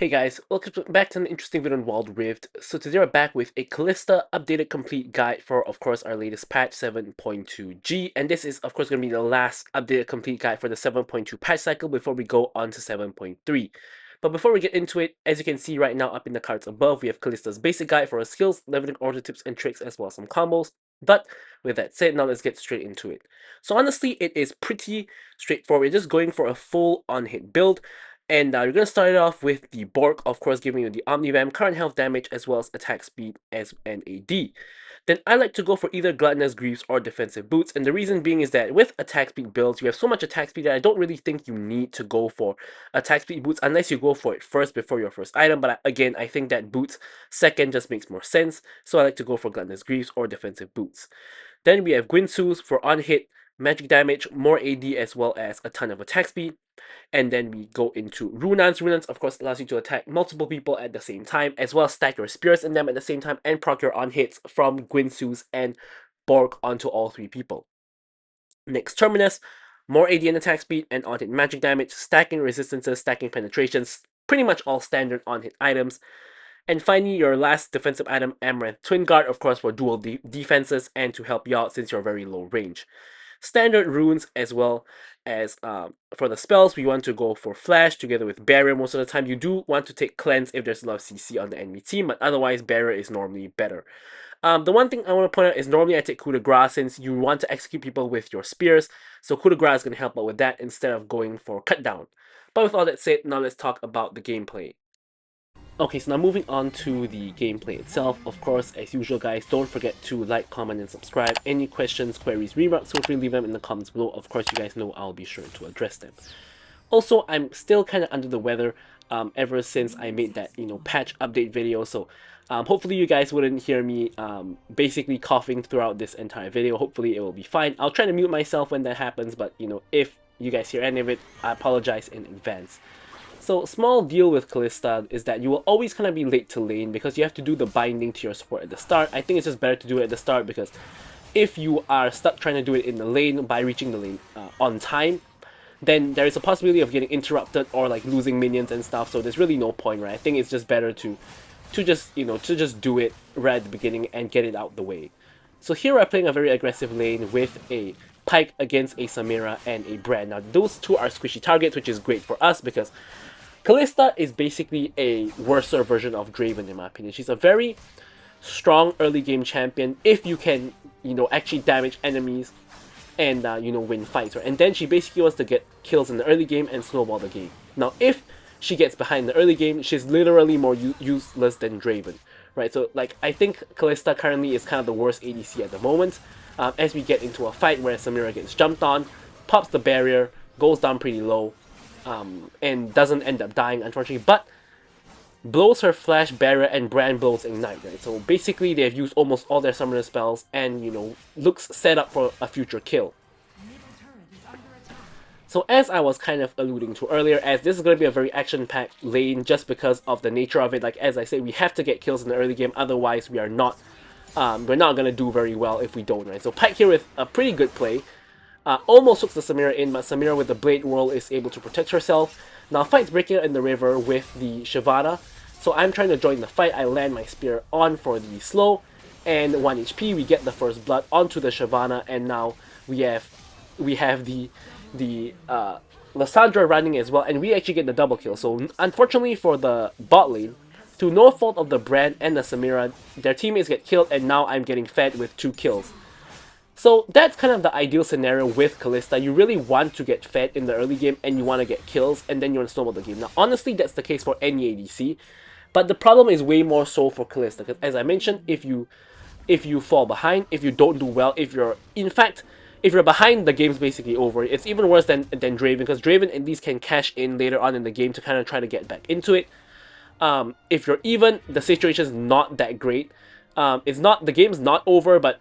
Hey guys, welcome back to an interesting video on Wild Rift. So today we're back with a Kalista updated complete guide for, of course, our latest patch 7.2G. And this is, of course, going to be the last updated complete guide for the 7.2 patch cycle before we go on to 7.3. But before we get into it, as you can see right now up in the cards above, we have Kalista's basic guide for her skills, leveling order tips and tricks, as well as some combos. But with that said, now let's get straight into it. So honestly, it is pretty straightforward. We're just going for a full on-hit build. And you're going to start it off with the Bork, of course, giving you the Omnivamp, current health damage, as well as attack speed as an AD. Then I like to go for either Gluttonous Greaves or Defensive Boots, and the reason being is that with attack speed builds, you have so much attack speed that I don't really think you need to go for attack speed boots unless you go for it first before your first item, but again, I think that boots second just makes more sense, so I like to go for Gluttonous Greaves or Defensive Boots. Then we have Gwynsu's for on-hit, magic damage, more AD, as well as a ton of attack speed. And then we go into Runans. Runans, of course, allows you to attack multiple people at the same time, as well as stack your spears in them at the same time, and proc your on-hits from Gwynsu's and Bork onto all three people. Next, Terminus, more AD and attack speed, and on-hit magic damage, stacking resistances, stacking penetrations, pretty much all standard on-hit items. And finally, your last defensive item, Amaranth Twin Guard, of course, for dual defenses and to help you out since you're very low range. Standard runes as well as for the spells, we want to go for Flash together with Barrier most of the time. You do want to take Cleanse if there's a lot of CC on the enemy team, but otherwise Barrier is normally better. The one thing I want to point out is normally I take Coup de Grace since you want to execute people with your spears, so Coup de Grace is going to help out with that instead of going for Cut Down. But with all that said, now let's talk about the gameplay. Okay, so now moving on to the gameplay itself. Of course, as usual guys, don't forget to like, comment, and subscribe. Any questions, queries, remarks, feel free to leave them in the comments below. Of course, you guys know I'll be sure to address them. Also, I'm still kind of under the weather ever since I made that, patch update video. So hopefully you guys wouldn't hear me basically coughing throughout this entire video. Hopefully it will be fine. I'll try to mute myself when that happens, but, if you guys hear any of it, I apologize in advance. So, small deal with Kalista is that you will always kind of be late to lane because you have to do the binding to your support at the start. I think it's just better to do it at the start because if you are stuck trying to do it in the lane by reaching the lane on time, then there is a possibility of getting interrupted or like losing minions and stuff. So there's really no point, right? I think it's just better to just do it right at the beginning and get it out the way. So here we're playing a very aggressive lane with a Pyke against a Samira and a Brand. Now those two are squishy targets, which is great for us because Kalista is basically a worser version of Draven in my opinion. She's a very strong early game champion if you can, actually damage enemies and, win fights, right? And then she basically wants to get kills in the early game and snowball the game. Now, if she gets behind the early game, she's literally more useless than Draven, right? So, like, I think Kalista currently is kind of the worst ADC at the moment. As we get into a fight where Samira gets jumped on, pops the barrier, goes down pretty low, and doesn't end up dying, unfortunately, but blows her Flash, Barrier, and Brand blows Ignite, right? So basically, they have used almost all their summoner spells and, looks set up for a future kill. So as I was kind of alluding to earlier, as this is going to be a very action-packed lane just because of the nature of it, like as I say, we have to get kills in the early game, otherwise we are not, we're not going to do very well if we don't, right? So Pyke here with a pretty good play. Almost hooks the Samira in, but Samira with the Blade Whirl is able to protect herself. Now fight's breaking out in the river with the Shyvana, so I'm trying to join the fight. I land my spear on for the slow, and 1 HP, we get the first blood onto the Shyvana, and now we have the Lissandra running as well, and we actually get the double kill. So unfortunately for the bot lane, through no fault of the Brand and the Samira, their teammates get killed, and now I'm getting fed with 2 kills. So that's kind of the ideal scenario with Kalista. You really want to get fed in the early game and you want to get kills and then you want to snowball the game. Now honestly that's the case for any ADC, but the problem is way more so for Kalista because as I mentioned, if you fall behind, if you don't do well, if you're behind, the game's basically over. It's even worse than Draven because Draven at least can cash in later on in the game to kind of try to get back into it. If you're even, the situation's not that great. The game's not over, but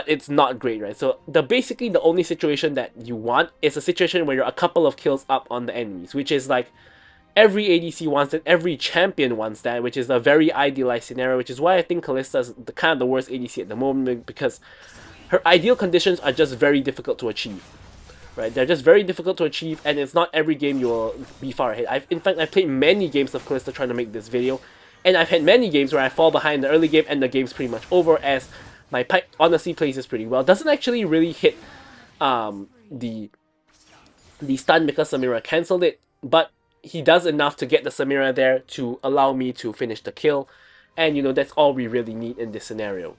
it's not great, right? So basically the only situation that you want is a situation where you're a couple of kills up on the enemies, which is like every ADC wants it, every champion wants that, which is a very idealized scenario, which is why I think Kalista is kind of the worst ADC at the moment because her ideal conditions are just very difficult to achieve. right? They're just very difficult to achieve, and it's not every game you will be far ahead. In fact, I've played many games of Kalista trying to make this video, and I've had many games where I fall behind in the early game and the game's pretty much over, as my Pyke honestly plays this pretty well. Doesn't actually really hit the stun because Samira cancelled it, but he does enough to get the Samira there to allow me to finish the kill, and that's all we really need in this scenario.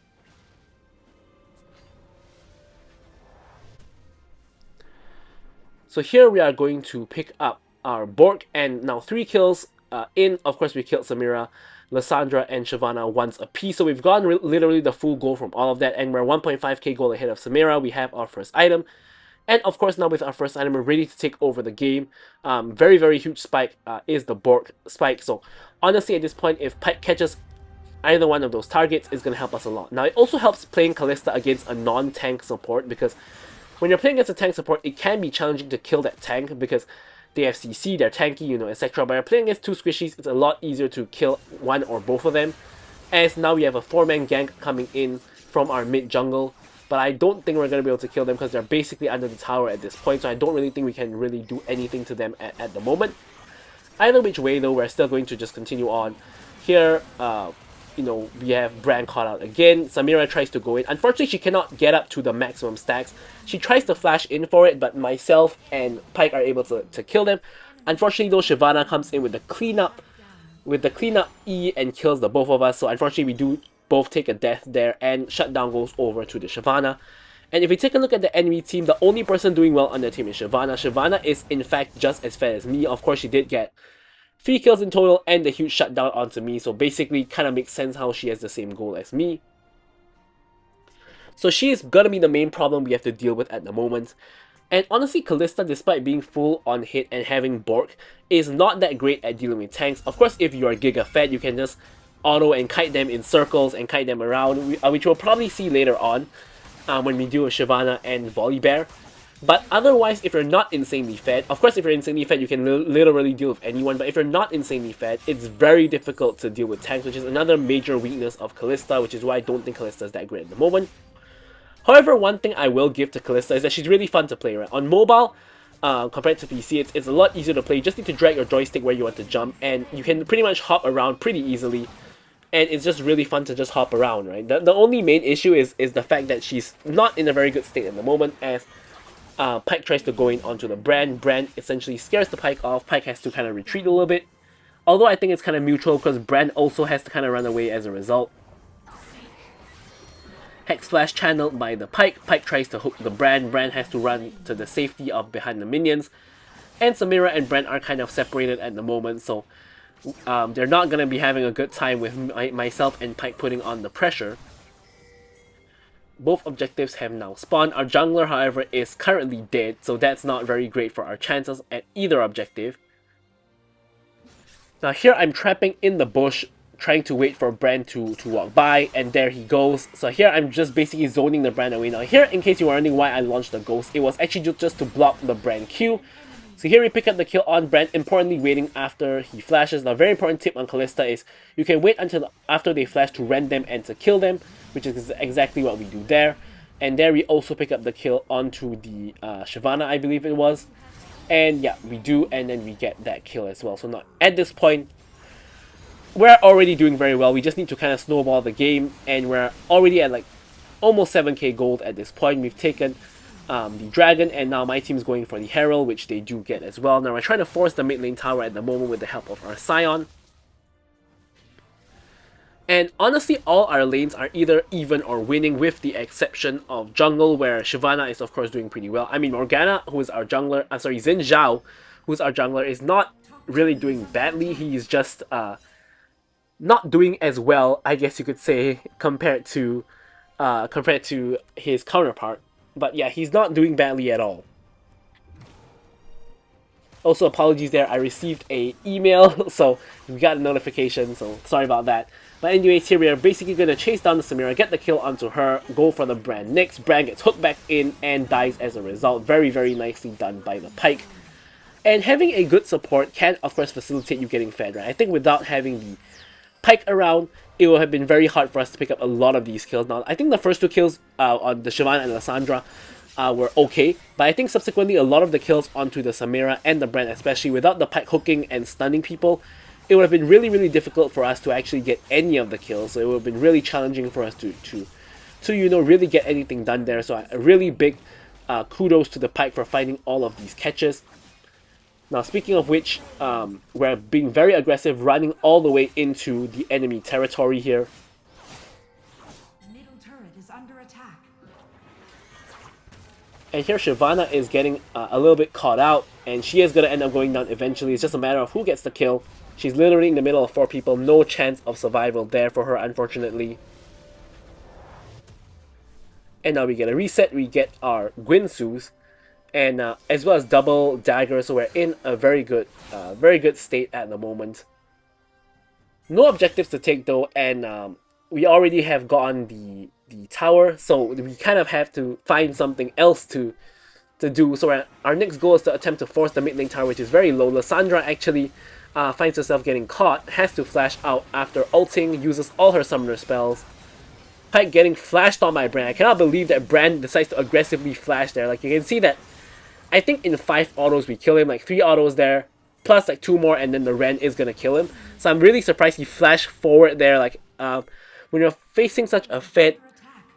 So here we are going to pick up our Bork, and now 3 kills in. Of course, we killed Samira, Lissandra, and Shyvana once apiece. So we've gone literally the full goal from all of that, and we're 1.5k goal ahead of Samira. We have our first item. And of course, now with our first item, we're ready to take over the game. Very, very huge spike is the Bork spike. So honestly, at this point, if Pyke catches either one of those targets, it's going to help us a lot. Now, it also helps playing Kalista against a non-tank support, because when you're playing against a tank support, it can be challenging to kill that tank because they have CC, they're tanky, etc. But you're playing against 2 squishies, it's a lot easier to kill one or both of them. As now we have a 4-man gank coming in from our mid jungle. But I don't think we're going to be able to kill them because they're basically under the tower at this point. So I don't really think we can really do anything to them at the moment. Either which way though, we're still going to just continue on. Here, we have Bran caught out again. Samira tries to go in. Unfortunately, she cannot get up to the maximum stacks. She tries to flash in for it, but myself and Pyke are able to kill them. Unfortunately though, Shyvana comes in with the cleanup E and kills the both of us. So unfortunately, we do both take a death there, and shutdown goes over to the Shyvana. And if we take a look at the enemy team, the only person doing well on their team is Shyvana. Shyvana is in fact just as fed as me. Of course, she did get 3 kills in total and a huge shutdown onto me, so basically kind of makes sense how she has the same goal as me. So she is gonna be the main problem we have to deal with at the moment. And honestly, Kalista, despite being full on hit and having Bork, is not that great at dealing with tanks. Of course, if you are Giga fed, you can just auto and kite them in circles and kite them around, which we'll probably see later on when we deal with Shyvana and Volibear. But otherwise, if you're not insanely fed, of course if you're insanely fed you can literally deal with anyone, but if you're not insanely fed, it's very difficult to deal with tanks, which is another major weakness of Kalista, which is why I don't think Kalista is that great at the moment. However, one thing I will give to Kalista is that she's really fun to play, right? On mobile, compared to PC, it's a lot easier to play. You just need to drag your joystick where you want to jump, and you can pretty much hop around pretty easily. And it's just really fun to just hop around, right? The only main issue is the fact that she's not in a very good state at the moment, as Pyke tries to go in onto the Bran. Bran essentially scares the Pyke off. Pyke has to kind of retreat a little bit. Although I think it's kind of mutual because Bran also has to kind of run away as a result. Hex Flash channeled by the Pyke. Pyke tries to hook the Bran. Bran has to run to the safety of behind the minions. And Samira and Bran are kind of separated at the moment, so they're not going to be having a good time with myself and Pyke putting on the pressure. Both objectives have now spawned. Our jungler, however, is currently dead, so that's not very great for our chances at either objective. Now here I'm trapping in the bush, trying to wait for Bran to walk by, and there he goes. So here I'm just basically zoning the Bran away. Now here, in case you were wondering why I launched the Ghost, it was actually just to block the Bran Q. So here we pick up the kill on Bran, importantly waiting after he flashes. Now, very important tip on Kalista is you can wait until after they flash to rend them and to kill them, which is exactly what we do there. And there we also pick up the kill onto the Shyvana, I believe it was. And yeah, we do, and then we get that kill as well. So now, at this point, we're already doing very well. We just need to kind of snowball the game, and we're already at like almost 7k gold at this point. We've taken the Dragon, and now my team is going for the Herald, which they do get as well. Now we're trying to force the mid lane tower at the moment with the help of our Scion. And honestly, all our lanes are either even or winning, with the exception of jungle, where Shyvana is of course doing pretty well. I mean, Morgana, who is our jungler, Xin Zhao, who's our jungler, is not really doing badly. He's just not doing as well, I guess you could say, compared to his counterpart. But yeah, he's not doing badly at all. Also, apologies there, I received a email, so we got a notification, so sorry about that. But anyways, here we are basically going to chase down the Samira, get the kill onto her, go for the Bran next. Bran gets hooked back in and dies as a result. Very, very nicely done by the Pyke. And having a good support can, of course, facilitate you getting fed, right? I think without having the Pyke around, it would have been very hard for us to pick up a lot of these kills. Now, I think the first 2 kills on the Shyvana and Lissandra were okay. But I think subsequently a lot of the kills onto the Samira and the Brand, especially without the pike hooking and stunning people, it would have been really, really difficult for us to actually get any of the kills. So it would have been really challenging for us to you know, really get anything done there. So a really big kudos to the pike for finding all of these catches. Now, speaking of which, we're being very aggressive, running all the way into the enemy territory here. Middle turret is under attack. And here Shyvana is getting a little bit caught out, and she is going to end up going down eventually. It's just a matter of who gets the kill. She's literally in the middle of 4 people, no chance of survival there for her, unfortunately. And now we get a reset, we get our Gwynsus, and as well as double dagger, so we're in a very good state at the moment. No objectives to take though, and we already have gotten the tower, so we kind of have to find something else to do. So our next goal is to attempt to force the mid lane tower, which is very low. Lysandra actually finds herself getting caught, has to flash out after ulting, uses all her summoner spells. Pike getting flashed on by Brand. I cannot believe that Brand decides to aggressively flash there. Like, you can see that, I think in 5 autos we kill him, like 3 autos there, plus like 2 more, and then the Ren is gonna kill him. So I'm really surprised he flashed forward there. Like, when you're facing such a fed,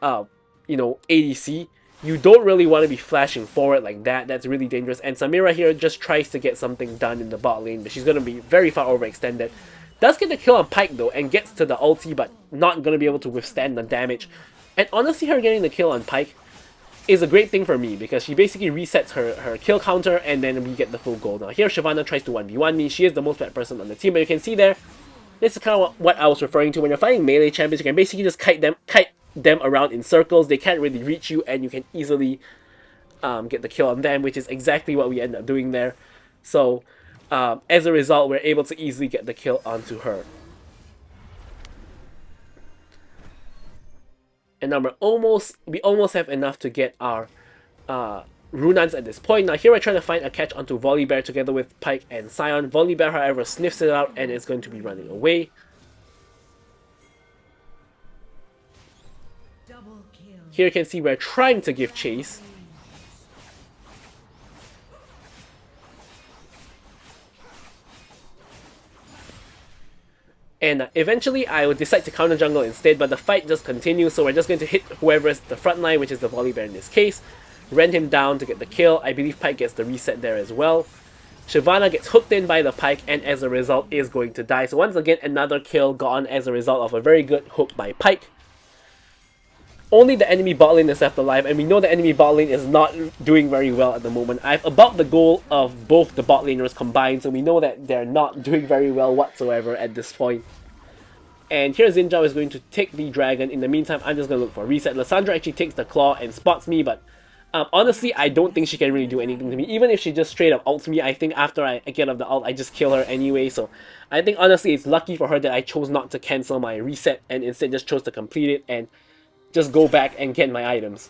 you know, ADC, you don't really want to be flashing forward like that. That's really dangerous. And Samira here just tries to get something done in the bot lane, but she's gonna be very far overextended. Does get the kill on Pike though, and gets to the ulti, but not going to be able to withstand the damage. And honestly, her getting the kill on Pike is a great thing for me, because she basically resets her kill counter, and then we get the full goal. Now here Shyvana tries to 1v1 me. She is the most bad person on the team, but you can see there, this is kind of what I was referring to. When you're fighting melee champions, you can basically just kite them around in circles. They can't really reach you, and you can easily get the kill on them, which is exactly what we end up doing there. So as a result, we're able to easily get the kill onto her. And now we almost have enough to get our Runans at this point. Now here we're trying to find a catch onto Volibear together with Pike and Sion. Volibear, however, sniffs it out and is going to be running away. Double kill. Here you can see we're trying to give chase. And eventually I would decide to counter jungle instead, but the fight just continues, so we're just going to hit whoever is the front line, which is the Volibear in this case. Rend him down to get the kill. I believe Pike gets the reset there as well. Shyvana gets hooked in by the Pike, and as a result is going to die. So once again, another kill gotten as a result of a very good hook by Pike. Only the enemy bot lane is left alive, and we know the enemy bot lane is not doing very well at the moment. I've about the goal of both the bot laners combined, so we know that they're not doing very well whatsoever at this point. And here Xin is going to take the dragon. In the meantime, I'm just going to look for a reset. Lysandra actually takes the claw and spots me, but honestly, I don't think she can really do anything to me. Even if she just straight up ults me, I think after I get off the ult, I just kill her anyway. So I think honestly, it's lucky for her that I chose not to cancel my reset and instead just chose to complete it and just go back and get my items.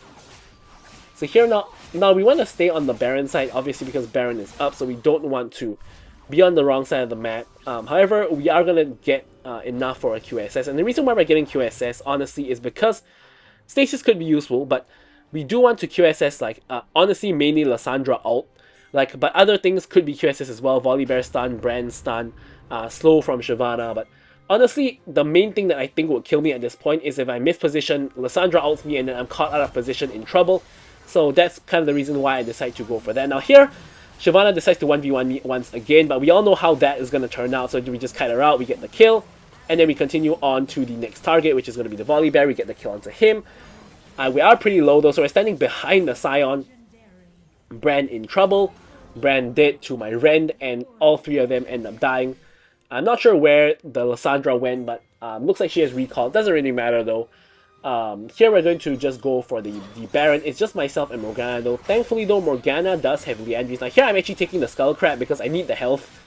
So here now we want to stay on the Baron side, obviously, because Baron is up, so we don't want to be on the wrong side of the map. However, we are going to get enough for a QSS, and the reason why we're getting QSS, honestly, is because Stasis could be useful, but we do want to QSS, like, honestly, mainly Lysandra ult, like, but other things could be QSS as well. Volibear stun, Brand stun, slow from Shyvana, but honestly, the main thing that I think would kill me at this point is if I miss position, Lysandra ults me, and then I'm caught out of position in trouble. So that's kind of the reason why I decide to go for that. Now here, Shyvana decides to 1v1 me once again, but we all know how that is going to turn out. So we just kite her out, we get the kill, and then we continue on to the next target, which is going to be the Volibear. We get the kill onto him. We are pretty low though, so we're standing behind the Sion. Brand in trouble. Brand dead to my Rend, and all 3 of them end up dying. I'm not sure where the Lysandra went, but looks like she has recall. Doesn't really matter though. Here we're going to just go for the Baron. It's just myself and Morgana though. Thankfully though, Morgana does have Liandry's. Now here I'm actually taking the Skull Crab because I need the health.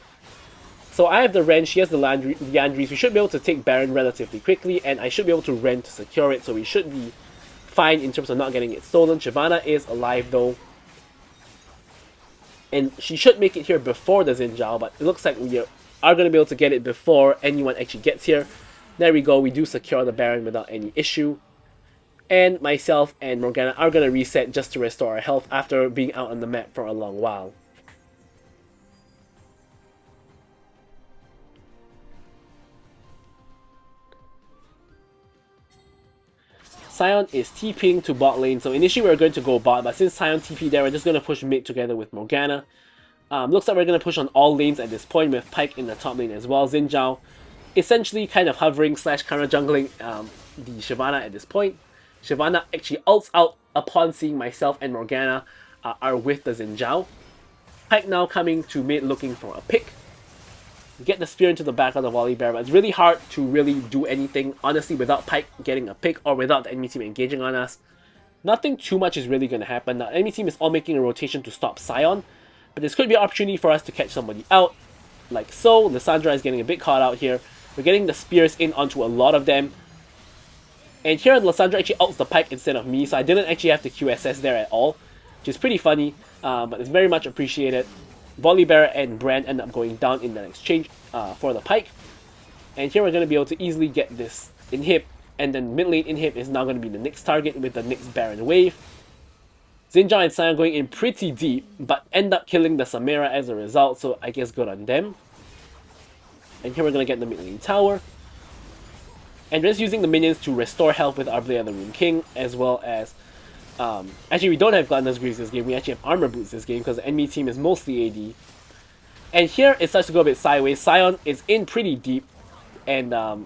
So I have the Ren, she has the Liandry's. We should be able to take Baron relatively quickly, and I should be able to Ren to secure it, so we should be fine in terms of not getting it stolen. Shyvana is alive though, and she should make it here before the Xin Zhao, but it looks like we are going to be able to get it before anyone actually gets here. There we go, we do secure the Baron without any issue. And myself and Morgana are going to reset just to restore our health after being out on the map for a long while. Sion is TPing to bot lane, so initially we were going to go bot, but since Sion TP there, we're just going to push mid together with Morgana. Looks like we're going to push on all lanes at this point with Pyke in the top lane as well. Xin Zhao essentially kind of hovering slash counter jungling the Shyvana at this point. Shyvana actually ults out upon seeing myself and Morgana are with the Xin Zhao. Pyke now coming to mid looking for a pick. Get the spear into the back of the volley bear, but it's really hard to really do anything, honestly, without Pyke getting a pick or without the enemy team engaging on us. Nothing too much is really going to happen. The enemy team is all making a rotation to stop Sion, but this could be an opportunity for us to catch somebody out, like so. Lissandra is getting a bit caught out here. We're getting the spears in onto a lot of them. And here Lissandra actually ults the Pyke instead of me, so I didn't actually have to QSS there at all, which is pretty funny, but it's very much appreciated. Volibear and Brand end up going down in that exchange for the Pyke. And here we're going to be able to easily get this inhib, and then mid lane inhib is now going to be the next target with the next Baron wave. Xin Zhao and Sion going in pretty deep, but end up killing the Samira as a result, so I guess good on them. And here we're going to get the mid lane tower. And just using the minions to restore health with our Blade of the Rune King, as well as... actually, we don't have Gluttonous Greaves this game, we actually have Armor Boots this game, because the enemy team is mostly AD. And here, it starts to go a bit sideways. Sion is in pretty deep, and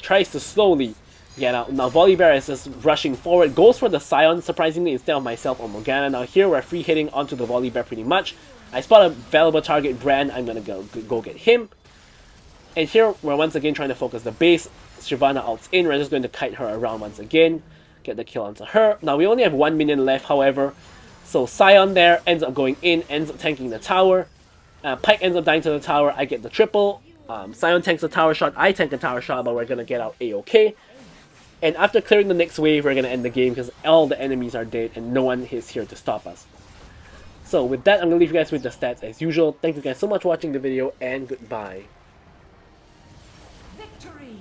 tries to slowly get out. Now, Volibear is just rushing forward, goes for the Sion, surprisingly, instead of myself or Morgana. Now, here, we're free hitting onto the Volibear pretty much. I spot a valuable target, Brand, I'm gonna go get him. And here, we're once again trying to focus the base. Shyvana ults in, we're just going to kite her around once again. Get the kill onto her. Now, we only have 1 minion left, however. So, Sion there ends up going in, ends up tanking the tower. Pyke ends up dying to the tower, I get the triple. Sion tanks the tower shot, I tank the tower shot, but we're going to get out A-OK. And after clearing the next wave, we're going to end the game because all the enemies are dead and no one is here to stop us. So with that, I'm going to leave you guys with the stats as usual. Thank you guys so much for watching the video, and goodbye. Victory!